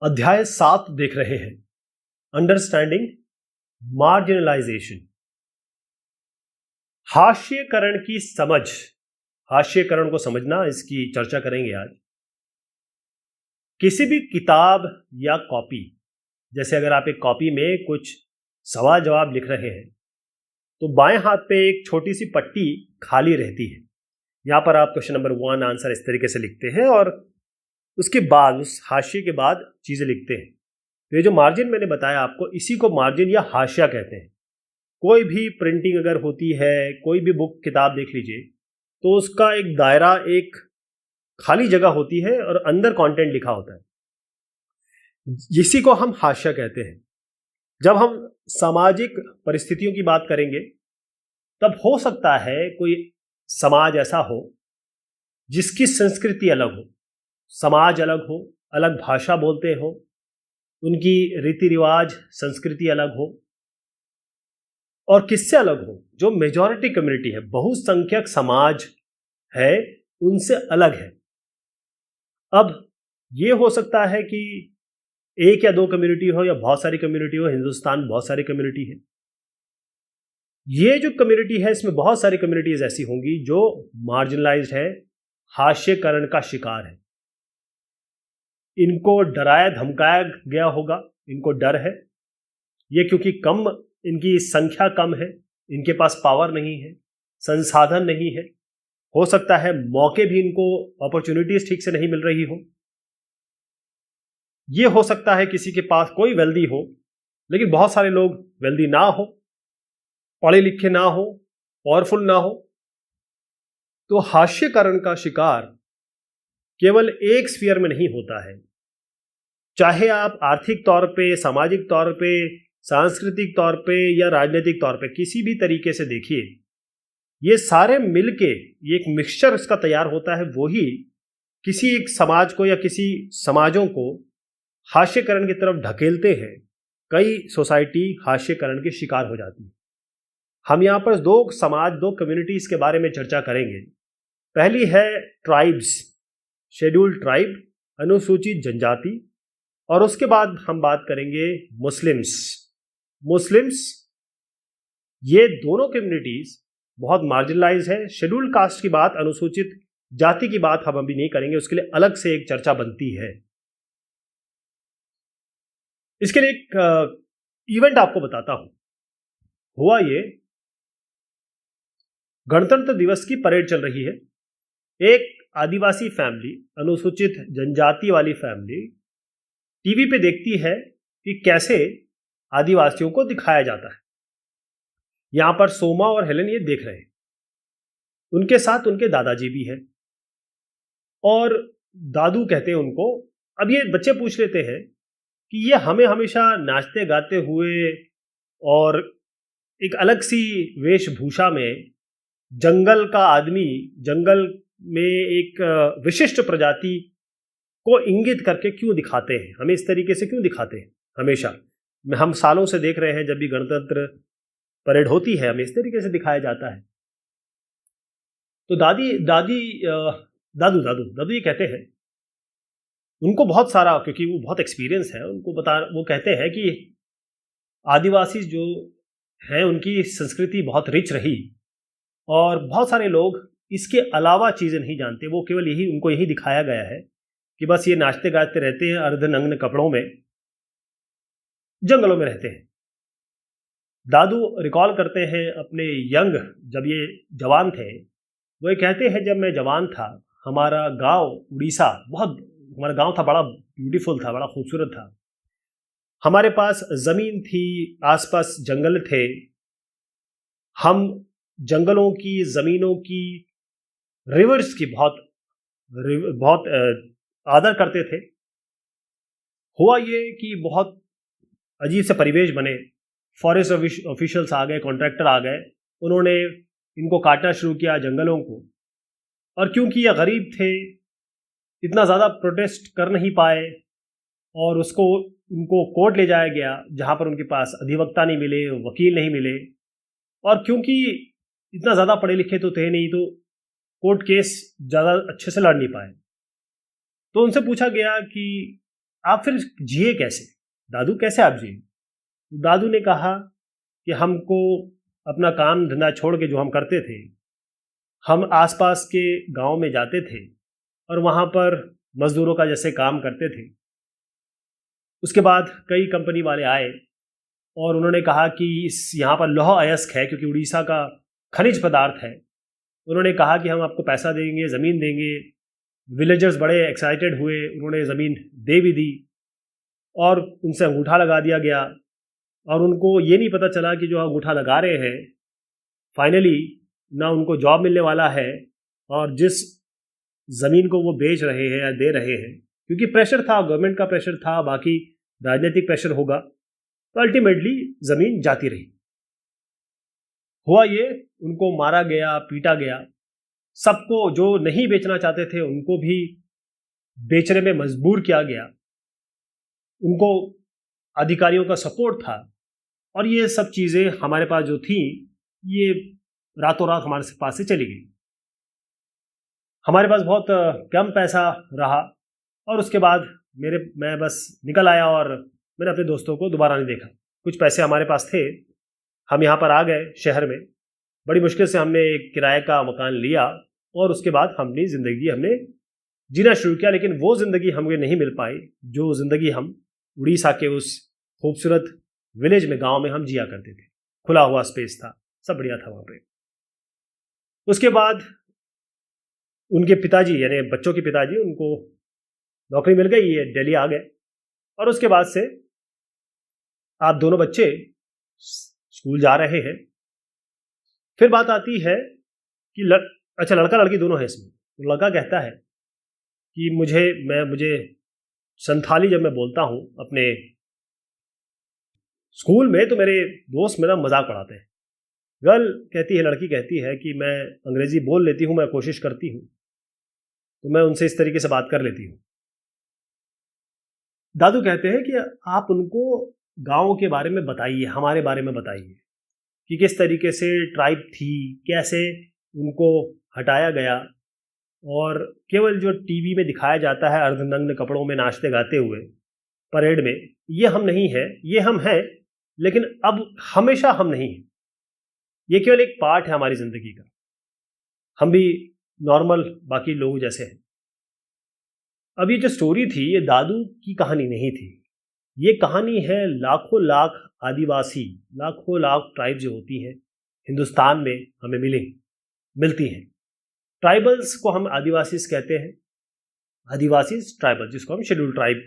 अध्याय 7 देख रहे हैं, अंडरस्टैंडिंग मार्जिनलाइजेशन। हास्यकरण की समझ, हास्यकरण को समझना, इसकी चर्चा करेंगे आज। किसी भी किताब या कॉपी, जैसे अगर आप एक कॉपी में कुछ सवाल जवाब लिख रहे हैं तो बाएं हाथ पे एक छोटी सी पट्टी खाली रहती है। यहां पर आप क्वेश्चन नंबर 1 आंसर इस तरीके से लिखते हैं और उसके बाद उस हाशिए के बाद चीजें लिखते हैं। तो ये जो मार्जिन मैंने बताया आपको, इसी को मार्जिन या हाशिया कहते हैं। कोई भी प्रिंटिंग अगर होती है, कोई भी बुक किताब देख लीजिए, तो उसका एक दायरा, एक खाली जगह होती है और अंदर कंटेंट लिखा होता है, इसी को हम हाशिया कहते हैं। जब हम सामाजिक परिस्थितियों की बात करेंगे तब हो सकता है कोई समाज ऐसा हो जिसकी संस्कृति अलग हो, समाज अलग हो, अलग भाषा बोलते हो, उनकी रीति रिवाज संस्कृति अलग हो, और किससे अलग हो? जो मेजॉरिटी कम्युनिटी है, बहुसंख्यक समाज है, उनसे अलग है। अब ये हो सकता है कि एक या दो कम्युनिटी हो या बहुत सारी कम्युनिटी हो। हिंदुस्तान में बहुत सारी कम्युनिटी है। ये जो कम्युनिटी है, इसमें बहुत सारी कम्युनिटीज ऐसी होंगी जो मार्जिनलाइज्ड है, हास्यकरण का शिकार है। इनको डराया धमकाया गया होगा, इनको डर है। ये क्योंकि कम, इनकी संख्या कम है, इनके पास पावर नहीं है, संसाधन नहीं है, हो सकता है मौके भी, इनको अपॉर्चुनिटीज ठीक से नहीं मिल रही हो। ये हो सकता है किसी के पास कोई वेल्दी हो लेकिन बहुत सारे लोग वेल्दी ना हो, पढ़े लिखे ना हो, पावरफुल ना हो। तो हास्यकरण का शिकार केवल एक स्फीयर में नहीं होता है। चाहे आप आर्थिक तौर पे, सामाजिक तौर पे, सांस्कृतिक तौर पे या राजनीतिक तौर पे किसी भी तरीके से देखिए, ये सारे मिलके ये एक मिक्सचर इसका तैयार होता है। वही किसी एक समाज को या किसी समाजों को हास्यकरण की तरफ ढकेलते हैं। कई सोसाइटी हास्यकरण के शिकार हो जाती है। हम यहाँ पर दो समाज, दो कम्युनिटीज के बारे में चर्चा करेंगे। पहली है ट्राइब्स, शेड्यूल्ड ट्राइब, अनुसूचित जनजाति, और उसके बाद हम बात करेंगे मुस्लिम्स। ये दोनों कम्युनिटीज बहुत मार्जिनलाइज है। शेड्यूल्ड कास्ट की बात, अनुसूचित जाति की बात हम अभी नहीं करेंगे, उसके लिए अलग से एक चर्चा बनती है। इसके लिए एक इवेंट आपको बताता हूं। हुआ ये, गणतंत्र दिवस की परेड चल रही है। एक आदिवासी फैमिली, अनुसूचित जनजाति वाली फैमिली टीवी पे देखती है कि कैसे आदिवासियों को दिखाया जाता है। यहां पर सोमा और हेलेन ये देख रहे हैं। उनके साथ उनके दादाजी भी हैं और दादू कहते हैं उनको। अब ये बच्चे पूछ लेते हैं कि ये हमें हमेशा नाचते गाते हुए और एक अलग सी वेशभूषा में, जंगल का आदमी, जंगल में एक विशिष्ट प्रजाति को इंगित करके क्यों दिखाते हैं, हमें इस तरीके से क्यों दिखाते हैं? हमेशा हम सालों से देख रहे हैं, जब भी गणतंत्र परेड होती है हमें इस तरीके से दिखाया जाता है। तो दादू ये कहते हैं, उनको बहुत सारा, क्योंकि वो बहुत एक्सपीरियंस है, वो कहते हैं कि आदिवासी जो हैं उनकी संस्कृति बहुत रिच रही और बहुत सारे लोग इसके अलावा चीज़ें नहीं जानते। वो केवल यही, उनको यही दिखाया गया है कि बस ये नाचते गाते रहते हैं, अर्धनग्न कपड़ों में जंगलों में रहते हैं। दादू रिकॉल करते हैं अपने यंग, जब ये जवान थे, वो ये कहते हैं, जब मैं जवान था, हमारा गांव उड़ीसा, हमारा गांव था, बड़ा ब्यूटीफुल था, बड़ा खूबसूरत था। हमारे पास ज़मीन थी, आसपास जंगल थे। हम जंगलों की, ज़मीनों की, रिवर्स की बहुत आदर करते थे। हुआ ये कि बहुत अजीब से परिवेश बने। फॉरेस्ट ऑफिशियल्स आ गए, कॉन्ट्रैक्टर आ गए, उन्होंने इनको काटना शुरू किया, जंगलों को। और क्योंकि ये गरीब थे, इतना ज़्यादा प्रोटेस्ट कर नहीं पाए और उनको कोर्ट ले जाया गया, जहाँ पर उनके पास अधिवक्ता नहीं मिले, वकील नहीं मिले। और क्योंकि इतना ज़्यादा पढ़े लिखे तो थे नहीं, तो कोर्ट केस ज़्यादा अच्छे से लड़ नहीं पाए। तो उनसे पूछा गया कि आप फिर जिए कैसे दादू, कैसे आप जिए? दादू ने कहा कि हमको अपना काम धंधा छोड़ के जो हम करते थे, हम आसपास के गांव में जाते थे और वहाँ पर मजदूरों का जैसे काम करते थे। उसके बाद कई कंपनी वाले आए और उन्होंने कहा कि इस यहाँ पर लौह अयस्क है, क्योंकि उड़ीसा का खनिज पदार्थ है। उन्होंने कहा कि हम आपको पैसा देंगे, ज़मीन देंगे। विलेजर्स बड़े एक्साइटेड हुए, उन्होंने ज़मीन दे भी दी और उनसे अंगूठा लगा दिया गया। और उनको ये नहीं पता चला कि जो अंगूठा लगा रहे हैं फाइनली ना उनको जॉब मिलने वाला है, और जिस ज़मीन को वो बेच रहे हैं या दे रहे हैं, क्योंकि प्रेशर था, गवर्नमेंट का प्रेशर था, बाकी राजनीतिक प्रेशर होगा, तो अल्टीमेटली ज़मीन जाती रही। हुआ ये, उनको मारा गया, पीटा गया। सबको जो नहीं बेचना चाहते थे उनको भी बेचने में मजबूर किया गया। उनको अधिकारियों का सपोर्ट था और ये सब चीज़ें हमारे पास जो थी ये रातों रात हमारे पास से चली गई। हमारे पास बहुत कम पैसा रहा और उसके बाद मैं बस निकल आया और मैंने अपने दोस्तों को दोबारा नहीं देखा। कुछ पैसे हमारे पास थे, हम यहाँ पर आ गए शहर में। बड़ी मुश्किल से हमने एक किराए का मकान लिया और उसके बाद हमने ज़िंदगी जीना शुरू किया। लेकिन वो ज़िंदगी हमें नहीं मिल पाई जो ज़िंदगी हम उड़ीसा के उस खूबसूरत विलेज में, गांव में हम जिया करते थे। खुला हुआ स्पेस था, सब बढ़िया था वहाँ पे। उसके बाद उनके पिताजी, यानी बच्चों के पिताजी, उनको नौकरी मिल गई, ये दिल्ली आ गए। और उसके बाद से आप दोनों बच्चे स्कूल जा रहे हैं। फिर बात आती है कि अच्छा, लड़का लड़की दोनों है इसमें। तो लड़का कहता है कि मुझे संथाली जब मैं बोलता हूँ अपने स्कूल में तो मेरे दोस्त मेरा मजाक उड़ाते हैं। लड़की कहती है कि मैं अंग्रेजी बोल लेती हूँ, मैं कोशिश करती हूँ, तो मैं उनसे इस तरीके से बात कर लेती हूँ। दादू कहते हैं कि आप उनको गांव के बारे में बताइए, हमारे बारे में बताइए कि किस तरीके से ट्राइब थी, कैसे उनको हटाया गया। और केवल जो टीवी में दिखाया जाता है अर्धनग्न कपड़ों में नाचते गाते हुए परेड में, ये हम नहीं है, ये हम हैं, लेकिन अब हमेशा हम नहीं हैं। ये केवल एक पार्ट है हमारी ज़िंदगी का। हम भी नॉर्मल बाकी लोग जैसे हैं। अब ये जो स्टोरी थी ये दादू की कहानी नहीं थी, ये कहानी है लाखों लाख आदिवासी, लाखों लाख ट्राइब जो होती हैं हिंदुस्तान में हमें मिलती हैं। ट्राइबल्स को हम आदिवासीज कहते हैं, आदिवासीज ट्राइबल, जिसको हम शेड्यूल ट्राइब,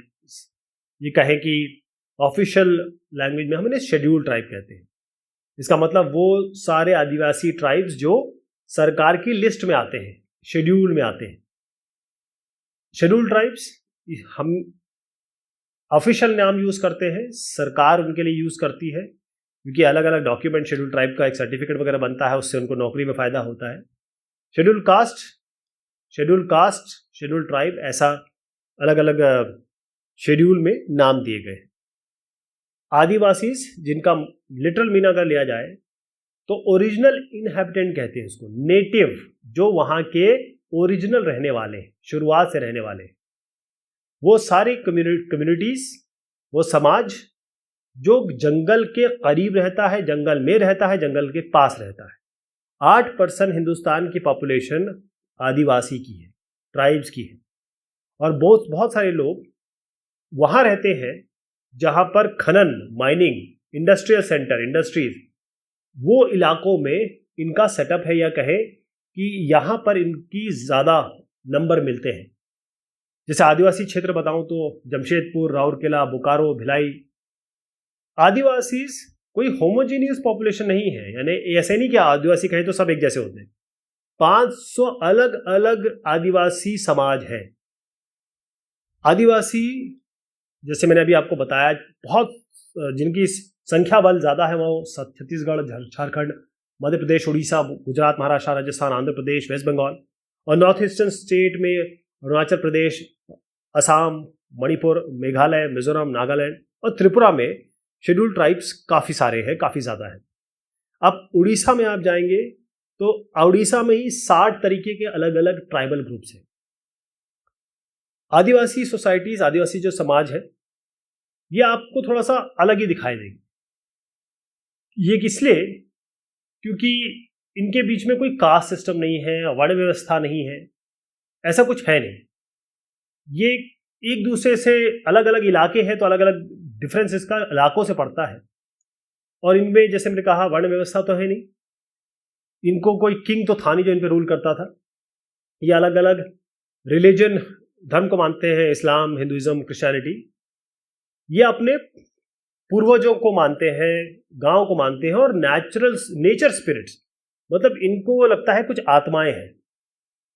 ये कहें कि ऑफिशियल लैंग्वेज में हम इन्हें शेड्यूल ट्राइब कहते हैं। इसका मतलब वो सारे आदिवासी ट्राइब्स जो सरकार की लिस्ट में आते हैं, शेड्यूल में आते हैं। शेड्यूल ट्राइब्स हम ऑफिशियल नाम यूज़ करते हैं, सरकार उनके लिए यूज़ करती है, क्योंकि अलग अलग डॉक्यूमेंट शेड्यूल ट्राइब का एक सर्टिफिकेट वगैरह बनता है, उससे उनको नौकरी में फ़ायदा होता है। शेड्यूल कास्ट, शेड्यूल ट्राइब, ऐसा अलग अलग शेड्यूल में नाम दिए गए। आदिवासीज, जिनका लिटरल मीनिंग अगर लिया जाए तो ओरिजिनल इनहैबिटेंट कहते हैं इसको, नेटिव, जो वहाँ के ओरिजिनल रहने वाले, शुरुआत से रहने वाले, वो सारी कम्युनिटीज़, वो समाज जो जंगल के करीब रहता है, जंगल में रहता है, जंगल के पास रहता है। 8% हिंदुस्तान की पॉपुलेशन आदिवासी की है, ट्राइब्स की है। और बहुत सारे लोग वहाँ रहते हैं जहाँ पर खनन, माइनिंग, इंडस्ट्रियल सेंटर, इंडस्ट्रीज, वो इलाकों में इनका सेटअप है, या कहें कि यहाँ पर इनकी ज़्यादा नंबर मिलते हैं। जैसे आदिवासी क्षेत्र बताऊं तो जमशेदपुर, राउरकेला, बोकारो, भिलाई। आदिवासीज कोई होमोजीनियस पॉपुलेशन नहीं है, यानी ऐसे नहीं कि आदिवासी कहें तो सब एक जैसे होते हैं। 500 अलग अलग आदिवासी समाज है। आदिवासी, जैसे मैंने अभी आपको बताया, बहुत जिनकी संख्या बल ज़्यादा है वो छत्तीसगढ़, झारखंड, मध्य प्रदेश, उड़ीसा, गुजरात, महाराष्ट्र, राजस्थान, आंध्र प्रदेश, वेस्ट बंगाल, और नॉर्थ ईस्टर्न स्टेट में अरुणाचल प्रदेश, असम, मणिपुर, मेघालय, मिजोरम, नागालैंड और त्रिपुरा में शेड्यूल ट्राइब्स काफ़ी सारे हैं, काफ़ी ज़्यादा है। अब उड़ीसा में आप जाएंगे तो उड़ीसा में ही 60 तरीके के अलग अलग ट्राइबल ग्रुप्स हैं। आदिवासी सोसाइटीज, आदिवासी जो समाज है, ये आपको थोड़ा सा अलग ही दिखाई देगी। ये इसलिए क्योंकि इनके बीच में कोई कास्ट सिस्टम नहीं है, वर्ण व्यवस्था नहीं है, ऐसा कुछ है नहीं। ये एक दूसरे से अलग अलग इलाके हैं तो अलग अलग डिफरेंस इसका इलाकों से पड़ता है। और इनमें जैसे मैंने कहा वर्ण व्यवस्था तो है नहीं, इनको कोई किंग तो था नहीं जो इन पे रूल करता था। ये अलग अलग रिलीजन, धर्म को मानते हैं, इस्लाम, हिंदुइज्म, क्रिश्चियनिटी। ये अपने पूर्वजों को मानते हैं, गांव को मानते हैं, और नेचर स्पिरिट्स, मतलब इनको लगता है कुछ आत्माएं हैं।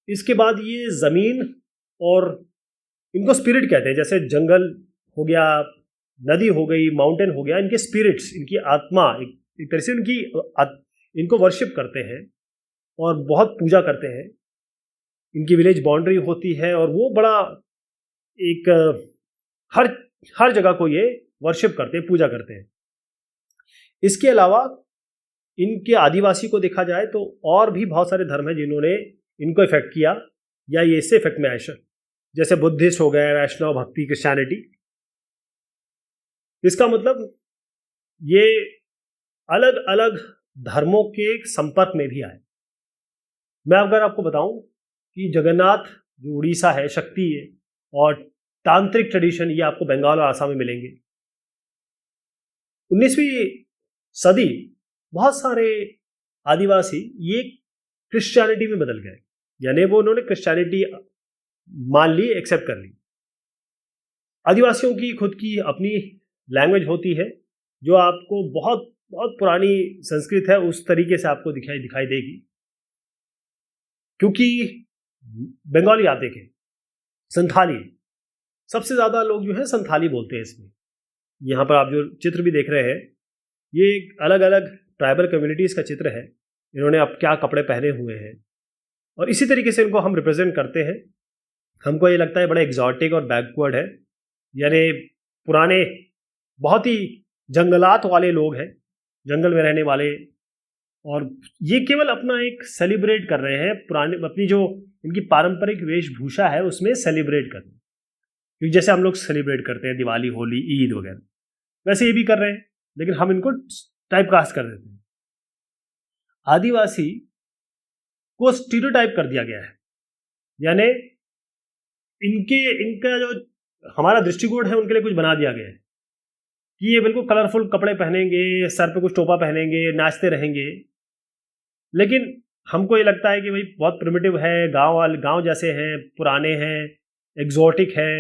इसके बाद ये ज़मीन, और इनको स्पिरिट कहते हैं, जैसे जंगल हो गया, नदी हो गई, माउंटेन हो गया, इनके स्पिरिट्स, इनकी आत्मा एक तरह से इनको वर्शिप करते हैं और बहुत पूजा करते हैं। इनकी विलेज बाउंड्री होती है और वो बड़ा एक हर जगह को ये वर्शिप करते हैं, पूजा करते हैं। इसके अलावा इनके आदिवासी को देखा जाए तो और भी बहुत सारे धर्म हैं जिन्होंने इनको इफेक्ट किया या ये इससे इफेक्ट में आए, जैसे बुद्धिस्ट हो गए, वैष्णव, भक्ति, क्रिश्चियनिटी। इसका मतलब ये अलग अलग धर्मों के संपर्क में भी आए। मैं अगर आपको बताऊं कि जगन्नाथ जो उड़ीसा है, शक्ति है, और तांत्रिक ट्रेडिशन ये आपको बंगाल और आसाम में मिलेंगे। 19वीं सदी बहुत सारे आदिवासी ये क्रिश्चियनिटी में बदल गए, यानी वो उन्होंने क्रिश्चियनिटी मान ली, एक्सेप्ट कर ली। आदिवासियों की खुद की अपनी लैंग्वेज होती है जो आपको बहुत बहुत पुरानी संस्कृत है, उस तरीके से आपको दिखाई देगी। क्योंकि बंगाली आप देखें, संथाली, सबसे ज़्यादा लोग जो है संथाली बोलते हैं इसमें। यहाँ पर आप जो चित्र भी देख रहे हैं ये अलग अलग ट्राइबल कम्युनिटीज़ का चित्र है। इन्होंने अब क्या कपड़े पहने हुए हैं और इसी तरीके से इनको हम रिप्रेजेंट करते हैं। हमको ये लगता है बड़ा एग्जॉटिक और बैकवर्ड है, यानी पुराने बहुत ही जंगलात वाले लोग हैं, जंगल में रहने वाले, और ये केवल अपना एक सेलिब्रेट कर रहे हैं, पुराने अपनी जो इनकी पारंपरिक वेशभूषा है उसमें सेलिब्रेट कर रहे हैं। क्योंकि जैसे हम लोग सेलिब्रेट करते हैं दिवाली, होली, ईद वगैरह, वैसे ये भी कर रहे हैं, लेकिन हम इनको टाइप कास्ट कर देते हैं। आदिवासी को स्टीरियोटाइप कर दिया गया है, यानी इनका जो हमारा दृष्टिकोण है उनके लिए कुछ बना दिया गया है कि ये बिल्कुल कलरफुल कपड़े पहनेंगे, सर पे कुछ टोपा पहनेंगे, नाचते रहेंगे। लेकिन हमको ये लगता है कि भाई बहुत प्रिमिटिव है, गांव जैसे हैं, पुराने हैं, एग्जॉटिक है,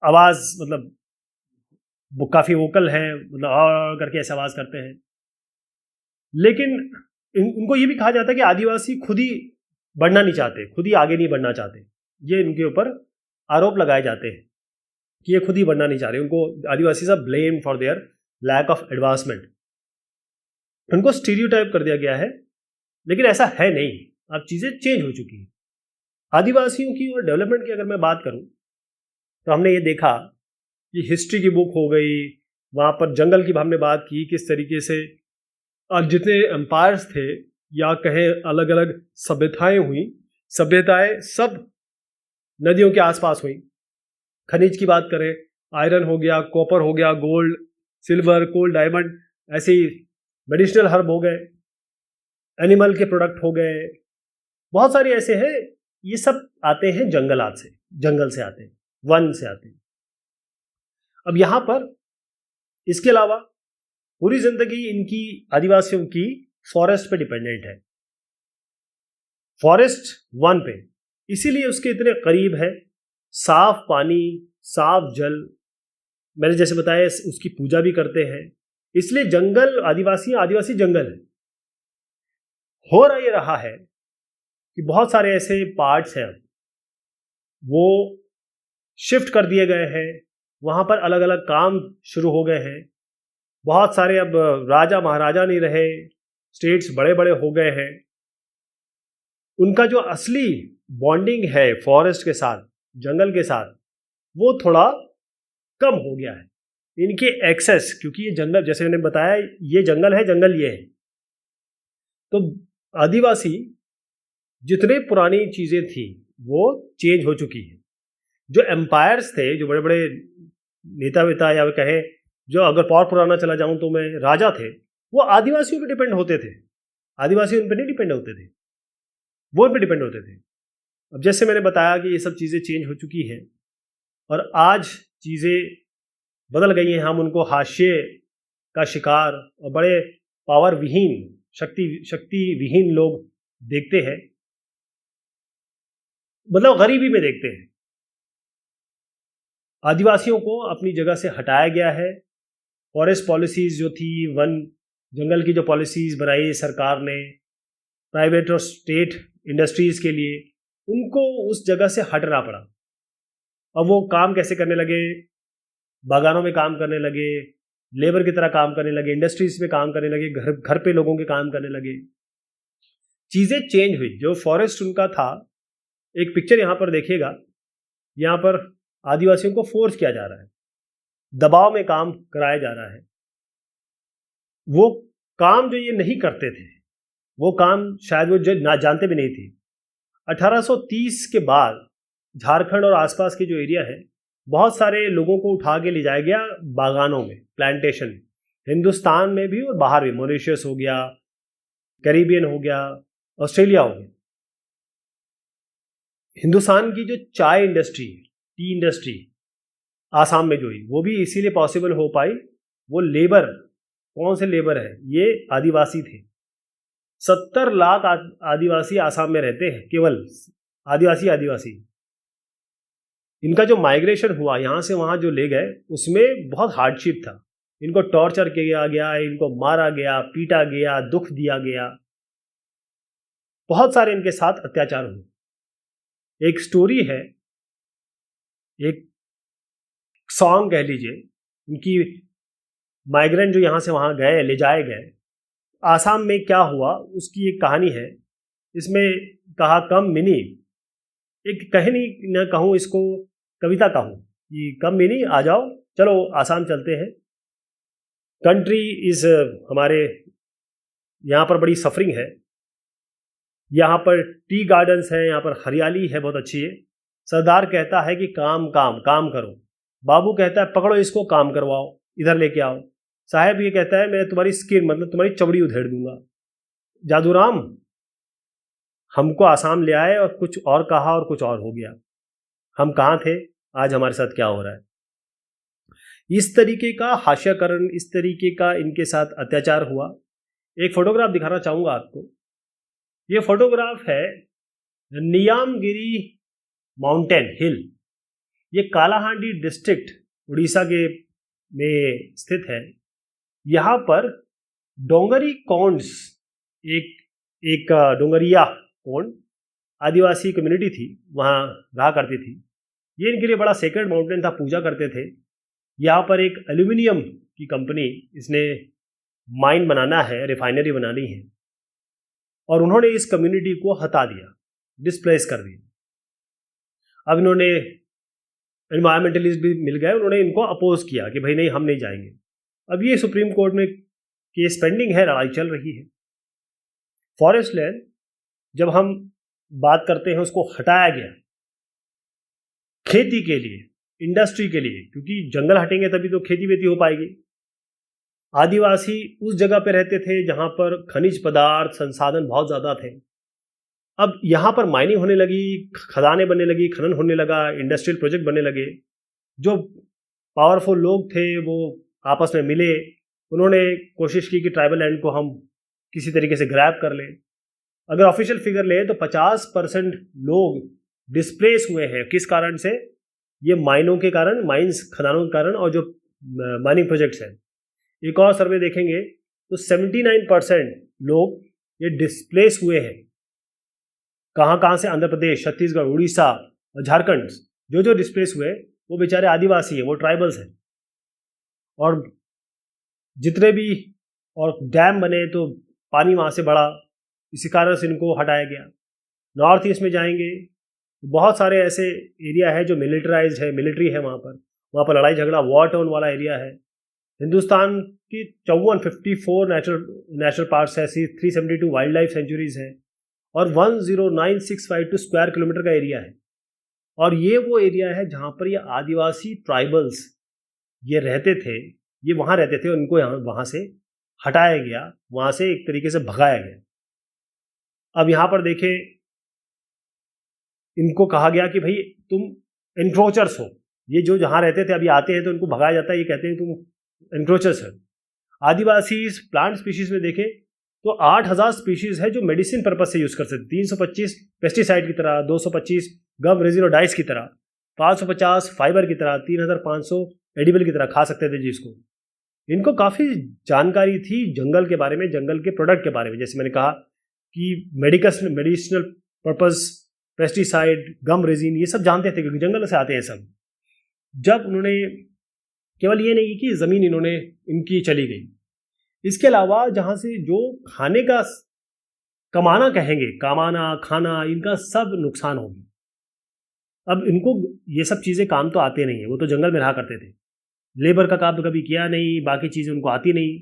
आवाज़ मतलब काफ़ी वोकल है, मतलब और करके ऐसे आवाज़ करते हैं। लेकिन उनको ये भी कहा जाता है कि आदिवासी खुद ही बढ़ना नहीं चाहते, खुद ही आगे नहीं बढ़ना चाहते। ये इनके ऊपर आरोप लगाए जाते हैं कि ये खुद ही बढ़ना नहीं चाह रहे। उनको आदिवासी सब blame for their lack of advancement. उनको स्टीरियोटाइप कर दिया गया है, लेकिन ऐसा है नहीं। अब चीज़ें चेंज हो चुकी हैं। आदिवासियों की और डेवलपमेंट की अगर मैं बात करूं तो हमने ये देखा कि हिस्ट्री की बुक हो गई, वहाँ पर जंगल की हमने बात की, किस तरीके से जितने एम्पायर्स थे या कहें अलग अलग सभ्यताएं हुई, सभ्यताएं सब नदियों के आसपास हुई। खनिज की बात करें, आयरन हो गया, कॉपर हो गया, गोल्ड, सिल्वर, कोल, डायमंड, ऐसे ही मेडिसिनल हर्ब हो गए, एनिमल के प्रोडक्ट हो गए, बहुत सारे ऐसे हैं। ये सब आते हैं जंगल से आते हैं, वन से आते हैं। अब यहाँ पर इसके अलावा पूरी जिंदगी इनकी आदिवासियों की फॉरेस्ट पे डिपेंडेंट है, फॉरेस्ट वन पे, इसीलिए उसके इतने करीब है। साफ पानी, साफ जल, मैंने जैसे बताया उसकी पूजा भी करते हैं, इसलिए जंगल आदिवासी जंगल है। हो रहा है कि बहुत सारे ऐसे पार्ट्स हैं वो शिफ्ट कर दिए गए हैं, वहाँ पर अलग अलग काम शुरू हो गए हैं। बहुत सारे अब राजा महाराजा नहीं रहे, स्टेट्स बड़े बड़े हो गए हैं। उनका जो असली बॉन्डिंग है फॉरेस्ट के साथ, जंगल के साथ, वो थोड़ा कम हो गया है। इनके एक्सेस, क्योंकि ये जंगल, जैसे मैंने बताया, ये जंगल है, जंगल ये है, तो आदिवासी जितने पुरानी चीज़ें थी वो चेंज हो चुकी है। जो एम्पायर्स थे, जो बड़े बड़े नेता वेता या कहें जो अगर और पुराना चला जाऊं तो मैं राजा थे, वो आदिवासियों पे डिपेंड होते थे। आदिवासी उन पे नहीं डिपेंड होते थे, वो उन पे डिपेंड होते थे। अब जैसे मैंने बताया कि ये सब चीज़ें चेंज हो चुकी हैं और आज चीज़ें बदल गई हैं। हम उनको हाशिए का शिकार और बड़े पावर विहीन, शक्ति विहीन लोग देखते हैं, मतलब गरीबी में देखते हैं। आदिवासियों को अपनी जगह से हटाया गया है। फॉरेस्ट पॉलिसीज़ जो थी, वन जंगल की जो पॉलिसीज़ बनाई सरकार ने प्राइवेट और स्टेट इंडस्ट्रीज़ के लिए, उनको उस जगह से हटना पड़ा। अब वो काम कैसे करने लगे? बागानों में काम करने लगे, लेबर की तरह काम करने लगे, इंडस्ट्रीज़ में काम करने लगे, घर पे लोगों के काम करने लगे। चीज़ें चेंज हुई। जो फॉरेस्ट उनका था, एक पिक्चर यहाँ पर देखिएगा, यहाँ पर आदिवासियों को फोर्स किया जा रहा है, दबाव में काम कराया जा रहा है। वो काम जो ये नहीं करते थे, वो काम शायद वो जो ना जानते भी नहीं थे। 1830 के बाद झारखंड और आसपास के जो एरिया है, बहुत सारे लोगों को उठा के ले जाया गया बागानों में, प्लांटेशन, हिंदुस्तान में भी और बाहर भी। मॉरिशस हो गया, कैरिबियन हो गया, ऑस्ट्रेलिया हो गया। हिंदुस्तान की जो चाय इंडस्ट्री, टी इंडस्ट्री आसाम में जो हुई, वो भी इसीलिए पॉसिबल हो पाई। वो लेबर, कौन से लेबर है? ये आदिवासी थे। 70 लाख आदिवासी आसाम में रहते हैं, केवल आदिवासी। इनका जो माइग्रेशन हुआ यहाँ से वहाँ जो ले गए, उसमें बहुत हार्डशिप था। इनको टॉर्चर किया गया, इनको मारा गया, पीटा गया, दुख दिया गया, बहुत सारे इनके साथ अत्याचार हुए। एक स्टोरी है, एक सॉन्ग कह लीजिए, उनकी माइग्रेंट जो यहाँ से वहाँ गए, ले जाए गए, आसाम में क्या हुआ उसकी एक कहानी है। इसमें कहा कम मिनी, एक कहानी न कहूँ, इसको कविता कहूँ कि कम मिनी आ जाओ, चलो आसाम चलते हैं। कंट्री इज, हमारे यहाँ पर बड़ी सफरिंग है, यहाँ पर टी गार्डन्स है, यहाँ पर हरियाली है, बहुत अच्छी है। सरदार कहता है कि काम काम काम करो, बाबू कहता है पकड़ो इसको, काम करवाओ, इधर लेके आओ। साहब ये कहता है मैं तुम्हारी स्किन, मतलब तुम्हारी चमड़ी उधेड़ दूंगा। जादूराम हमको आसाम ले आए और कुछ और कहा और कुछ और हो गया। हम कहाँ थे, आज हमारे साथ क्या हो रहा है। इस तरीके का हास्यकरण, इस तरीके का इनके साथ अत्याचार हुआ। एक फोटोग्राफ दिखाना चाहूँगा आपको। ये फोटोग्राफ है नियामगिरी माउंटेन हिल। ये कालाहांडी डिस्ट्रिक्ट उड़ीसा के में स्थित है। यहाँ पर डोंगरी कौंड्स, एक डोंगरिया कौंड आदिवासी कम्युनिटी थी, वहाँ रहा करती थी। ये इनके लिए बड़ा सेक्रेड माउंटेन था, पूजा करते थे। यहाँ पर एक एल्यूमिनियम की कंपनी, इसने माइन बनाना है, रिफाइनरी बनानी है, और उन्होंने इस कम्युनिटी को हटा दिया, डिस्प्लेस कर दिया। अब इन्होंने एनवायरमेंटलिस्ट भी मिल गए, उन्होंने इनको अपोज किया कि भाई नहीं, हम नहीं जाएंगे। अब ये सुप्रीम कोर्ट में केस पेंडिंग है, लड़ाई चल रही है। फॉरेस्ट लैंड जब हम बात करते हैं, उसको हटाया गया खेती के लिए, इंडस्ट्री के लिए, क्योंकि जंगल हटेंगे तभी तो खेती वेती हो पाएगी। आदिवासी उस जगह पे रहते थे जहाँ पर खनिज पदार्थ संसाधन बहुत ज़्यादा थे। अब यहाँ पर माइनिंग होने लगी, खदानें बनने लगी, खनन होने लगा, इंडस्ट्रियल प्रोजेक्ट बनने लगे। जो पावरफुल लोग थे वो आपस में मिले, उन्होंने कोशिश की कि ट्राइबल लैंड को हम किसी तरीके से ग्रैब कर लें। अगर ऑफिशियल फिगर ले तो 50% लोग डिस्प्लेस हुए हैं। किस कारण से? ये माइनों के कारण, माइंस खदानों के कारण, और जो माइनिंग प्रोजेक्ट्स हैं। एक और सर्वे देखेंगे तो 79% लोग ये डिस्प्लेस हुए हैं। कहाँ से? आंध्र प्रदेश, छत्तीसगढ़, उड़ीसा और झारखंड। जो डिस्प्लेस हुए वो बेचारे आदिवासी हैं, वो ट्राइबल्स हैं। और जितने भी और डैम बने तो पानी वहाँ से बढ़ा, इसी कारण से इनको हटाया गया। नॉर्थ ईस्ट में जाएंगे, बहुत सारे ऐसे एरिया है जो मिलिटराइज्ड है, मिलिट्री है, वहाँ पर लड़ाई झगड़ा, वॉर टोन वाला एरिया है। हिंदुस्तान की 54 नेशनल पार्क्स है, 372 वाइल्ड लाइफ सेंचुरीज है, और 109,652 स्क्वायर किलोमीटर का एरिया है। और ये वो एरिया है जहाँ पर ये आदिवासी ट्राइबल्स ये रहते थे, ये वहाँ रहते थे, उनको यहाँ वहाँ से हटाया गया, वहाँ से एक तरीके से भगाया गया। अब यहाँ पर देखें, इनको कहा गया कि भाई तुम एनक्रोचर्स हो, ये जो जहाँ रहते थे अभी आते हैं तो इनको भगाया जाता है, ये कहते हैं तुम एनक्रोचर्स हो। आदिवासी प्लांट स्पीशीज में देखें तो 8000 स्पीशीज है जो मेडिसिन पर्पज से यूज कर सकते, 325 पेस्टिसाइड की तरह, 225 गम रेजिन और डाइस की तरह, 550 फाइबर की तरह, 3500 एडिबल की तरह खा सकते थे जिसको। इनको काफ़ी जानकारी थी जंगल के बारे में, जंगल के प्रोडक्ट के बारे में, जैसे मैंने कहा कि मेडिसिनल पर्पज, पेस्टिसाइड, गम रेजिन, ये सब जानते थे क्योंकि जंगल से आते हैं सब। जब उन्होंने केवल ये नहीं कि ज़मीन इन्होंने इनकी चली गई, इसके अलावा जहाँ से जो खाने का कमाना कहेंगे, कमाना खाना, इनका सब नुकसान हो गया। अब इनको ये सब चीज़ें काम तो आते नहीं है, वो तो जंगल में रहा करते थे, लेबर का काम तो कभी किया नहीं, बाकी चीज़ें उनको आती नहीं,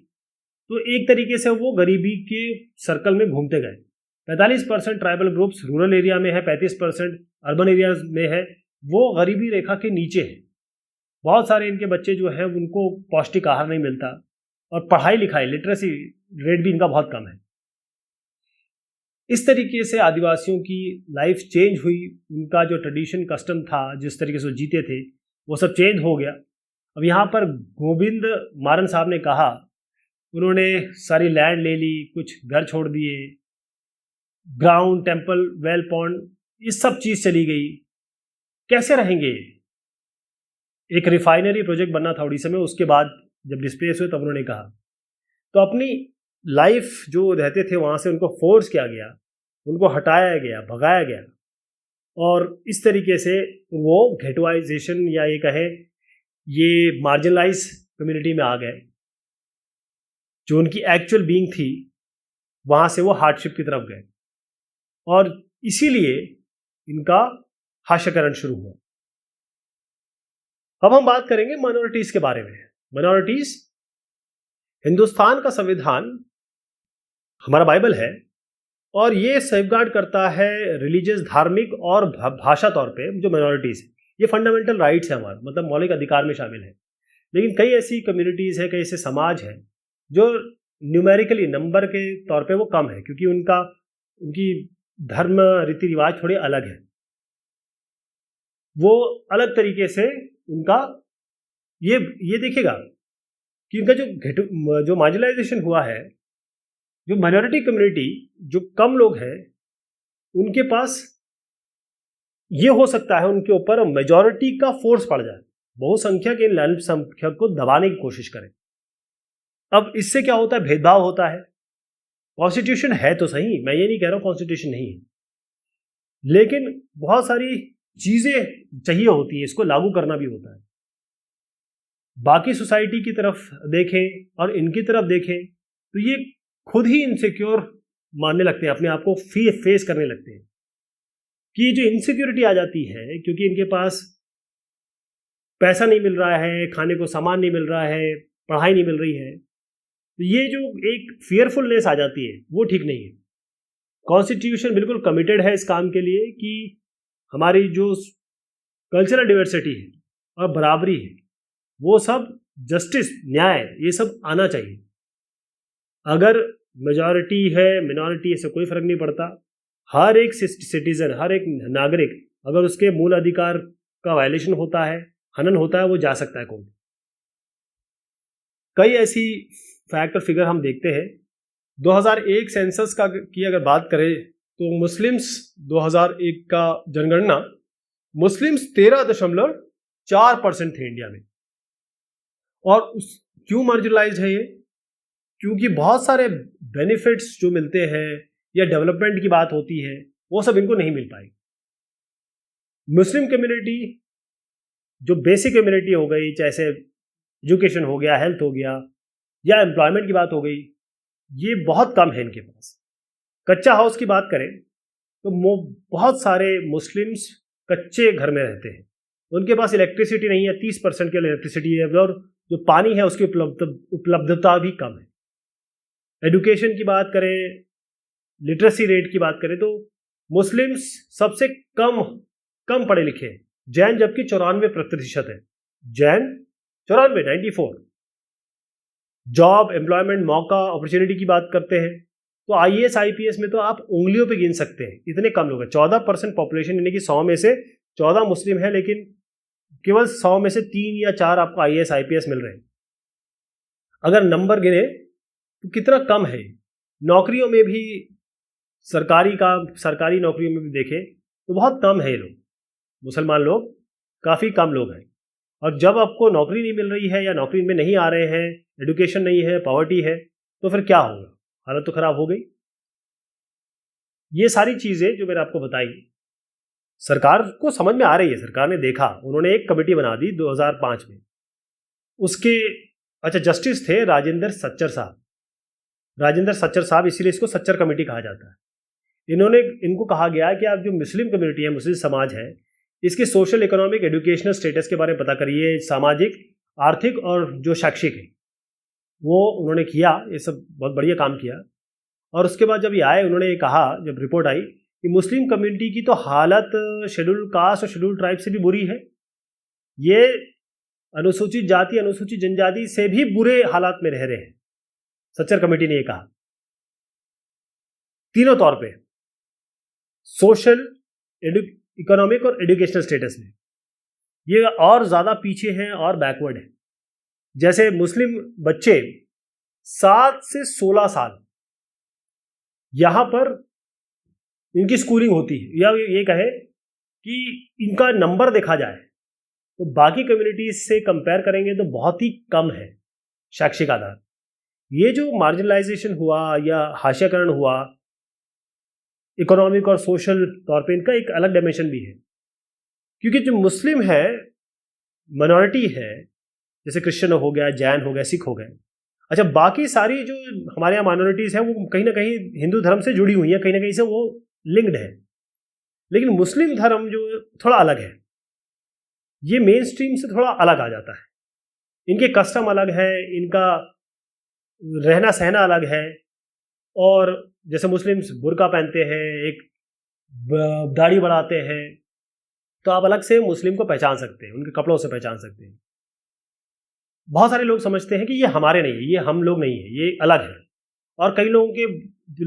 तो एक तरीके से वो गरीबी के सर्कल में घूमते गए। 45% ट्राइबल ग्रुप्स रूरल एरिया में है, 35% अर्बन एरिया में है, वो गरीबी रेखा के नीचे है। बहुत सारे इनके बच्चे जो हैं उनको पौष्टिक आहार नहीं मिलता, और पढ़ाई लिखाई लिटरेसी रेट भी इनका बहुत कम है। इस तरीके से आदिवासियों की लाइफ चेंज हुई, उनका जो ट्रेडिशन कस्टम था, जिस तरीके से वो जीते थे, वो सब चेंज हो गया। अब यहाँ पर गोविंद मारन साहब ने कहा, उन्होंने सारी लैंड ले ली, कुछ घर छोड़ दिए, ग्राउंड, टेम्पल, वेल, पॉन्ड, ये सब चीज़ चली गई, कैसे रहेंगे। एक रिफाइनरी प्रोजेक्ट बनना था उड़ीसा में, उसके बाद जब डिस्प्लेस हुए तब उन्होंने कहा, तो अपनी लाइफ जो रहते थे वहाँ से उनको फोर्स किया गया, उनको हटाया गया, भगाया गया, और इस तरीके से वो घेटवाइजेशन या ये कहें ये मार्जिनलाइज कम्युनिटी में आ गए। जो उनकी एक्चुअल बीइंग थी वहाँ से वो हार्डशिप की तरफ गए, और इसीलिए इनका हास्यकरण शुरू हुआ। अब हम बात करेंगे माइनॉरिटीज़ के बारे में। माइनॉरिटीज़, हिंदुस्तान का संविधान हमारा बाइबल है, और ये सेफगार्ड करता है रिलीजियस, धार्मिक और भाषा तौर पे जो माइनॉरिटीज़ है, ये फंडामेंटल राइट्स है हमारा, मतलब मौलिक अधिकार में शामिल है। लेकिन कई ऐसी कम्युनिटीज़ है, कई ऐसे समाज हैं जो न्यूमेरिकली नंबर के तौर पे वो कम है, क्योंकि उनकी धर्म रीति रिवाज थोड़े अलग हैं, वो अलग तरीके से उनका ये देखिएगा कि उनका जो मार्जिनलाइजेशन हुआ है, जो माइनॉरिटी कम्युनिटी, जो कम लोग हैं, उनके पास ये हो सकता है उनके ऊपर मेजॉरिटी का फोर्स पड़ जाए, बहुसंख्यक इन अल्पसंख्यक को दबाने की कोशिश करें। अब इससे क्या होता है, भेदभाव होता है। कॉन्स्टिट्यूशन है तो सही, मैं ये नहीं कह रहा हूँ कॉन्स्टिट्यूशन नहीं है, लेकिन बहुत सारी चीज़ें चाहिए होती हैं, इसको लागू करना भी होता है। बाकी सोसाइटी की तरफ देखें और इनकी तरफ देखें तो ये खुद ही इनसिक्योर मानने लगते हैं, अपने आप को फेस करने लगते हैं कि जो इनसिक्योरिटी आ जाती है, क्योंकि इनके पास पैसा नहीं मिल रहा है, खाने को सामान नहीं मिल रहा है, पढ़ाई नहीं मिल रही है, तो ये जो एक फियरफुलनेस आ जाती है वो ठीक नहीं है। कॉन्स्टिट्यूशन बिल्कुल कमिटेड है इस काम के लिए कि हमारी जो कल्चरल डाइवर्सिटी है और बराबरी है, वो सब, जस्टिस, न्याय, ये सब आना चाहिए। अगर मेजॉरिटी है, मिनॉरिटी, ऐसे कोई फर्क नहीं पड़ता, हर एक सिटीजन, हर एक नागरिक, अगर उसके मूल अधिकार का वायलेशन होता है, हनन होता है, वो जा सकता है कोर्ट। कई ऐसी फैक्ट और फिगर हम देखते हैं। 2001 सेंसस की अगर बात करें तो मुस्लिम्स 2001 का जनगणना, मुस्लिम्स 13.4% थे इंडिया में। और क्यों मार्जिनलाइज्ड है ये? क्योंकि बहुत सारे बेनिफिट्स जो मिलते हैं या डेवलपमेंट की बात होती है, वो सब इनको नहीं मिल पाई। मुस्लिम कम्युनिटी जो बेसिक कम्युनिटी हो गई, जैसे एजुकेशन हो गया, हेल्थ हो गया, या एम्प्लॉयमेंट की बात हो गई, ये बहुत कम है इनके पास। कच्चा हाउस की बात करें तो बहुत सारे मुस्लिम्स कच्चे घर में रहते हैं, उनके पास इलेक्ट्रिसिटी नहीं है, 30% के लिए इलेक्ट्रिसिटी है, और जो पानी है उसकी उपलब्धता भी कम है। एजुकेशन की बात करें, लिटरेसी रेट की बात करें तो मुस्लिम्स सबसे कम पढ़े लिखे हैं, जैन जबकि 94% है। जैन 94, 94। जॉब, एम्प्लॉयमेंट, मौका, अपॉर्चुनिटी की बात करते हैं तो IAS IPS में तो आप उंगलियों पे गिन सकते हैं, इतने कम लोग हैं। 14% पॉपुलेशन, यानी कि 100 में से 14 मुस्लिम है, लेकिन केवल 100 में से 3 या 4 आपको IAS IPS मिल रहे हैं। अगर नंबर गिने तो कितना कम है। नौकरियों में भी, सरकारी नौकरियों में भी देखें तो बहुत कम है ये लोग, मुसलमान लोग काफ़ी कम लोग हैं। और जब आपको नौकरी नहीं मिल रही है या नौकरी में नहीं आ रहे हैं, एजुकेशन नहीं है, पॉवर्टी है, तो फिर क्या होगा? हालत तो खराब हो गई। ये सारी चीज़ें जो मैंने आपको बताई सरकार को समझ में आ रही है। सरकार ने देखा, उन्होंने एक कमेटी बना दी 2005 में। उसके जस्टिस थे राजेंद्र सच्चर साहब। राजेंद्र सच्चर साहब, इसीलिए इसको सच्चर कमेटी कहा जाता है। इनको कहा गया कि आप जो मुस्लिम कम्युनिटी है, मुस्लिम समाज है, इसके सोशल, इकोनॉमिक, एजुकेशनल स्टेटस के बारे में पता करिए, सामाजिक, आर्थिक और जो शैक्षिक है वो उन्होंने किया। ये सब बहुत बढ़िया काम किया। और उसके बाद जब ये आए, उन्होंने ये कहा, जब रिपोर्ट आई, कि मुस्लिम कम्युनिटी की तो हालत शेड्यूल कास्ट और शेड्यूल ट्राइब से भी बुरी है, ये अनुसूचित जाति, अनुसूचित जनजाति से भी बुरे हालात में रह रहे हैं। सच्चर कमेटी ने ये कहा तीनों तौर पे, सोशल, इकोनॉमिक और एजुकेशनल स्टेटस में ये और ज़्यादा पीछे हैं और बैकवर्ड है। जैसे मुस्लिम बच्चे 7 से 16 साल यहाँ पर इनकी स्कूलिंग होती है, या ये कहे कि इनका नंबर देखा जाए तो बाकी कम्युनिटीज से कंपेयर करेंगे तो बहुत ही कम है शैक्षिक आधार। ये जो मार्जिनलाइजेशन हुआ या हाशियाकरण हुआ, इकोनॉमिक और सोशल तौर पे, इनका एक अलग डायमेंशन भी है। क्योंकि जो मुस्लिम है, माइनॉरिटी है, जैसे क्रिश्चियन हो गया, जैन हो गया, सिख हो गए, अच्छा बाकी सारी जो हमारे यहाँ माइनॉरिटीज़ हैं वो कहीं ना कहीं हिंदू धर्म से जुड़ी हुई हैं, कहीं ना कहीं से वो लिंक्ड है। लेकिन मुस्लिम धर्म जो थोड़ा अलग है, ये मेन स्ट्रीम से थोड़ा अलग आ जाता है। इनके कस्टम अलग है, इनका रहना सहना अलग है। और जैसे मुस्लिम्स बुर्का पहनते हैं, एक दाढ़ी बढ़ाते हैं, तो आप अलग से मुस्लिम को पहचान सकते हैं, उनके कपड़ों से पहचान सकते हैं। बहुत सारे लोग समझते हैं कि ये हमारे नहीं है, ये हम लोग नहीं है, ये अलग है। और कई लोगों के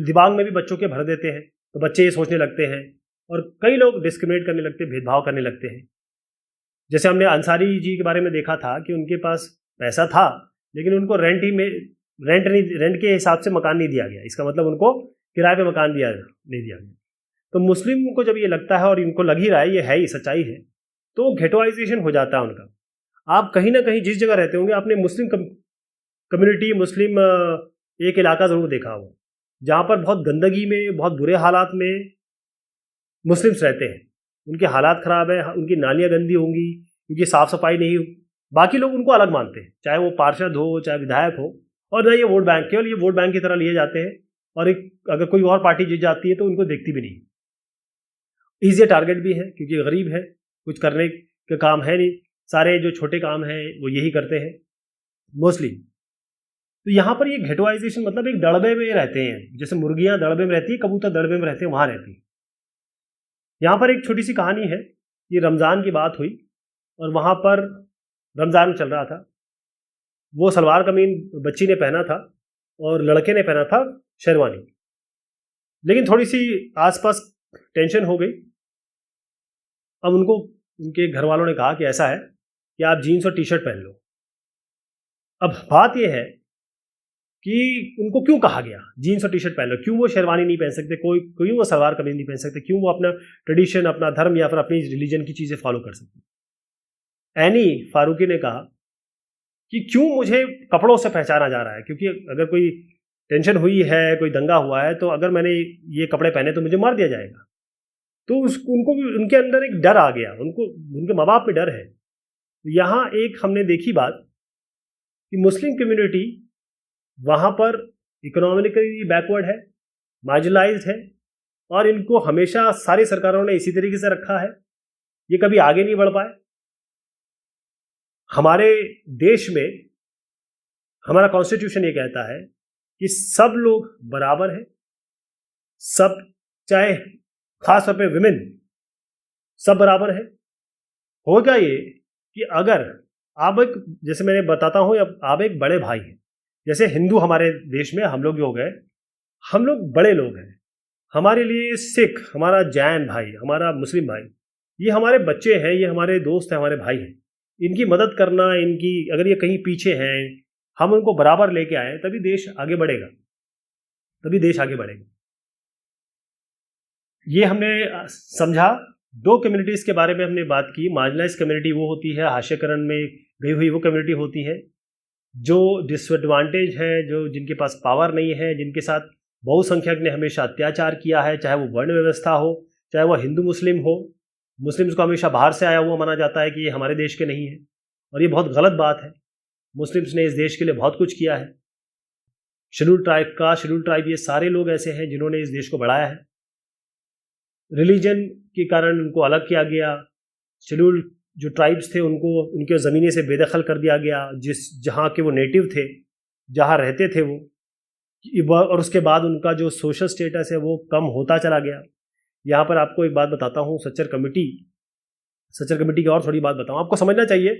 दिमाग में भी बच्चों के भर देते हैं, तो बच्चे ये सोचने लगते हैं, और कई लोग डिस्क्रिमिनेट करने लगते हैं, भेदभाव करने लगते हैं। जैसे हमने अंसारी जी के बारे में देखा था कि उनके पास पैसा था, लेकिन उनको रेंट के हिसाब से मकान नहीं दिया गया। इसका मतलब उनको किराए पे मकान नहीं दिया गया। तो मुस्लिम को जब ये लगता है, और इनको लग ही रहा है, ये है ही सच्चाई है, तो घेटोइजेशन हो जाता है उनका। आप कहीं ना कहीं जिस जगह रहते होंगे, आपने मुस्लिम कम्युनिटी, मुस्लिम एक इलाका ज़रूर देखा होगा जहाँ पर बहुत गंदगी में, बहुत बुरे हालात में मुस्लिम्स रहते हैं। उनके हालात ख़राब है, उनकी नालियाँ गंदी होंगी क्योंकि साफ़ सफाई नहीं हो। बाकी लोग उनको अलग मानते हैं, चाहे वो पार्षद हो, चाहे विधायक हो, और ना ये वोट बैंक, केवल ये वोट बैंक की तरह लिए जाते हैं। और एक अगर कोई और पार्टी जीत जाती है तो उनको देखती भी नहीं। ईजी टारगेट भी है क्योंकि गरीब है, कुछ करने का काम है नहीं, सारे जो छोटे काम हैं वो यही करते हैं मोस्टली। तो यहाँ पर ये घेटोइजेशन मतलब एक दड़बे में रहते हैं, जैसे मुर्गियाँ दड़बे में रहती है, कबूतर दड़बे में रहते हैं, वहाँ रहती है। यहाँ पर एक छोटी सी कहानी है। ये रमज़ान की बात हुई और वहाँ पर रमज़ान चल रहा था। वो सलवार कमीज बच्ची ने पहना था और लड़के ने पहना था शेरवानी। लेकिन थोड़ी सी आसपास टेंशन हो गई। अब उनके घर वालों ने कहा कि ऐसा है कि आप जीन्स और टी शर्ट पहन लो। अब बात यह है कि उनको क्यों कहा गया जीन्स और टी शर्ट पहन लो, क्यों वो शेरवानी नहीं पहन सकते, क्यों वो सलवार कमीज नहीं पहन सकते, क्यों वो अपना ट्रेडिशन, अपना धर्म या फिर अपनी रिलीजन की चीज़ें फॉलो कर सकते। एनी फारूकी ने कहा कि क्यों मुझे कपड़ों से पहचाना जा रहा है, क्योंकि अगर कोई टेंशन हुई है, कोई दंगा हुआ है, तो अगर मैंने ये कपड़े पहने तो मुझे मार दिया जाएगा। तो उनको भी उनके अंदर एक डर आ गया, उनके माँ बाप पे डर है। यहाँ एक हमने देखी बात कि मुस्लिम कम्युनिटी वहाँ पर इकोनॉमिकली बैकवर्ड है, मार्जिनलाइज्ड है, और इनको हमेशा सारी सरकारों ने इसी तरीके से रखा है, ये कभी आगे नहीं बढ़ पाए। हमारे देश में हमारा कॉन्स्टिट्यूशन ये कहता है कि सब लोग बराबर हैं, सब, चाहे खास तौर पे विमेन, सब बराबर हैं। होगा ये कि अगर आप एक, जैसे मैंने बताता हूँ, आप एक बड़े भाई हैं, जैसे हिंदू हमारे देश में हम लोग जो हो गए, हम लोग बड़े लोग हैं, हमारे लिए सिख, हमारा जैन भाई, हमारा मुस्लिम भाई, ये हमारे बच्चे हैं, ये हमारे दोस्त हैं, हमारे भाई हैं। इनकी मदद करना, इनकी अगर ये कहीं पीछे हैं, हम उनको बराबर लेके आए, तभी देश आगे बढ़ेगा, तभी देश आगे बढ़ेगा। ये हमने समझा। दो कम्युनिटीज़ के बारे में हमने बात की। मार्जिनलाइज कम्युनिटी वो होती है, हाशियाकरण में गई हुई वो कम्युनिटी होती है जो डिसएडवांटेज है, जो जिनके पास पावर नहीं है, जिनके साथ बहुसंख्यक ने हमेशा अत्याचार किया है, चाहे वो वर्ण व्यवस्था हो, चाहे वो हिंदू मुस्लिम हो। मुस्लिम्स को हमेशा बाहर से आया हुआ माना जाता है कि ये हमारे देश के नहीं है, और ये बहुत गलत बात है। मुस्लिम्स ने इस देश के लिए बहुत कुछ किया है। शेड्यूल ट्राइब, ये सारे लोग ऐसे हैं जिन्होंने इस देश को बढ़ाया है। रिलीजन के कारण उनको अलग किया गया। शेड्यूल जो ट्राइब्स थे उनको उनके ज़मीनें से बेदखल कर दिया गया, जहाँ के वो नेटिव थे, जहाँ रहते थे वो, और उसके बाद उनका जो सोशल स्टेटस है वो कम होता चला गया। यहाँ पर आपको एक बात बताता हूँ, सच्चर कमेटी की और थोड़ी बात बताऊँ। आपको समझना चाहिए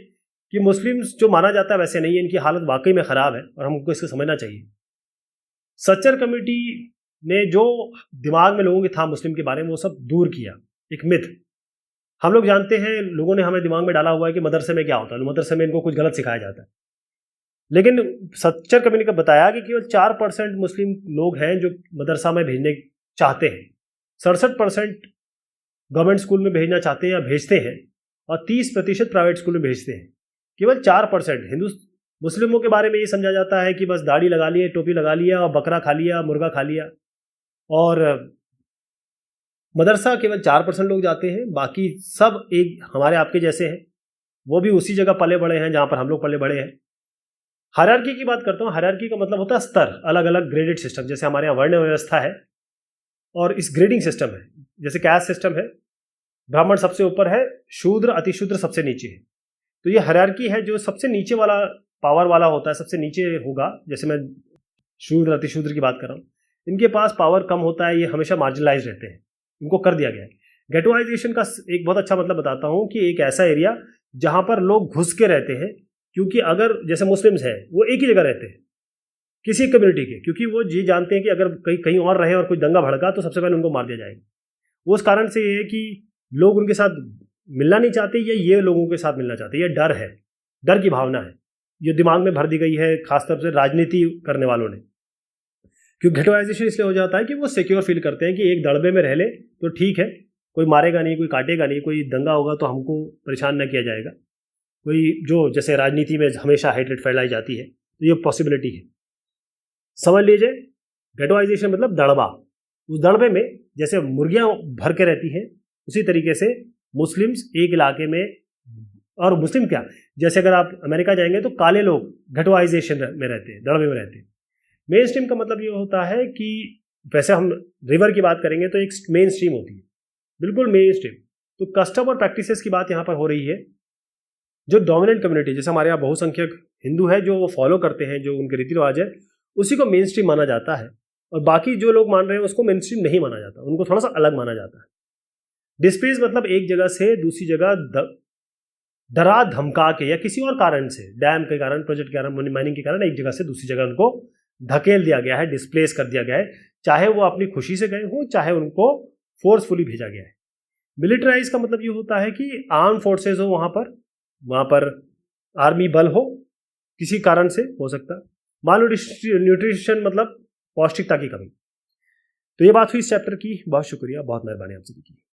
कि मुस्लिम्स जो माना जाता है वैसे नहीं है, इनकी हालत वाकई में ख़राब है और हमको इसको समझना चाहिए। सच्चर कमेटी ने जो दिमाग में लोगों के था मुस्लिम के बारे में वो सब दूर किया। एक मिथ हम लोग जानते हैं, लोगों ने हमें दिमाग में डाला हुआ है कि मदरसे में क्या होता है, मदरसे में इनको कुछ गलत सिखाया जाता है। लेकिन सच्चर कमेटी का बताया कि केवल 4% मुस्लिम लोग हैं जो मदरसा में भेजने चाहते हैं। 67% गवर्नमेंट स्कूल में भेजना चाहते हैं या भेजते हैं, और 30% प्राइवेट स्कूल में भेजते हैं। केवल 4% हिंदू मुस्लिमों के बारे में ये समझा जाता है कि बस दाढ़ी लगा लिए, टोपी लगा लिया और बकरा खा लिया, मुर्गा खा लिया, और मदरसा केवल 4% लोग जाते हैं। बाकी सब एक हमारे आपके जैसे हैं, वो भी उसी जगह पले बड़े हैं जहाँ पर हम लोग पले बड़े हैं। हायरार्की की बात करता हूँ। हायरार्की का मतलब होता है स्तर, अलग अलग ग्रेडेड सिस्टम। जैसे हमारे यहाँ वर्ण व्यवस्था है और इस ग्रेडिंग सिस्टम है। जैसे कैस्ट सिस्टम है, ब्राह्मण सबसे ऊपर है, शूद्र अतिशूद्र सबसे नीचे है। तो ये हायरार्की है, जो सबसे नीचे वाला पावर वाला होता है सबसे नीचे होगा। जैसे मैं शूद्र अतिशूद्र की बात कर रहा हूँ, इनके पास पावर कम होता है, ये हमेशा मार्जिनलाइज रहते हैं, इनको कर दिया गया है। गेटोइजेशन का एक बहुत अच्छा मतलब बताता हूँ कि एक ऐसा एरिया जहाँ पर लोग घुस के रहते हैं, क्योंकि अगर जैसे मुस्लिम्स हैं वो एक ही जगह रहते हैं किसी कम्युनिटी के, क्योंकि वो ये जानते हैं कि अगर कहीं और रहे और कोई दंगा भड़का तो सबसे पहले उनको मार दिया जाएगा। वो उस कारण से ये है कि लोग उनके साथ मिलना नहीं चाहते, या ये लोगों के साथ मिलना चाहते। ये डर है, डर की भावना है, ये दिमाग में भर दी गई है खासतौर से राजनीति करने वालों ने। क्योंकि गेटोइजेशन इसलिए हो जाता है कि वो सिक्योर फील करते हैं कि एक दड़बे में रह ले तो ठीक है, कोई मारेगा नहीं, कोई काटेगा नहीं, कोई दंगा होगा तो हमको परेशान न किया जाएगा। कोई जो जैसे राजनीति में हमेशा हेटरेट फैलाई जाती है, तो ये पॉसिबिलिटी है। समझ लीजिए, गेटोइजेशन मतलब दड़बा। उस दड़बे में जैसे मुर्गियाँ भर के रहती हैं, उसी तरीके से मुस्लिम्स एक इलाके में, और मुस्लिम क्या, जैसे अगर आप अमेरिका जाएंगे तो काले लोग गेटोइजेशन में रहते हैं, दड़बे में रहते हैं। मेन स्ट्रीम का मतलब ये होता है कि वैसे हम रिवर की बात करेंगे तो एक मेन स्ट्रीम होती है, बिल्कुल मेन स्ट्रीम। तो कस्टम और प्रैक्टिसेस की बात यहाँ पर हो रही है। जो डोमिनेंट कम्युनिटी, जैसे हमारे यहाँ बहुसंख्यक हिंदू है जो वो फॉलो करते हैं, जो उनके रीति रिवाज है, उसी को मेन स्ट्रीम माना जाता है। और बाकी जो लोग मान रहे हैं उसको मेन स्ट्रीम नहीं माना जाता, उनको थोड़ा सा अलग माना जाता है। डिस्प्लेस मतलब एक जगह से दूसरी जगह डरा धमका के या किसी और कारण से, डैम के कारण, प्रोजेक्ट के कारण, माइनिंग के कारण एक जगह से दूसरी जगह उनको धकेल दिया गया है, डिस्प्लेस कर दिया गया है। चाहे वो अपनी खुशी से गए हों, चाहे उनको फोर्सफुली भेजा गया है। मिलिटराइज का मतलब ये होता है कि आर्म फोर्सेज हो वहाँ पर आर्मी बल हो, किसी कारण से हो सकता। माल न्यूट्रिशन मतलब पौष्टिकता की कमी। तो ये बात हुई इस चैप्टर की। बहुत शुक्रिया, बहुत मेहरबानी आप सभी की।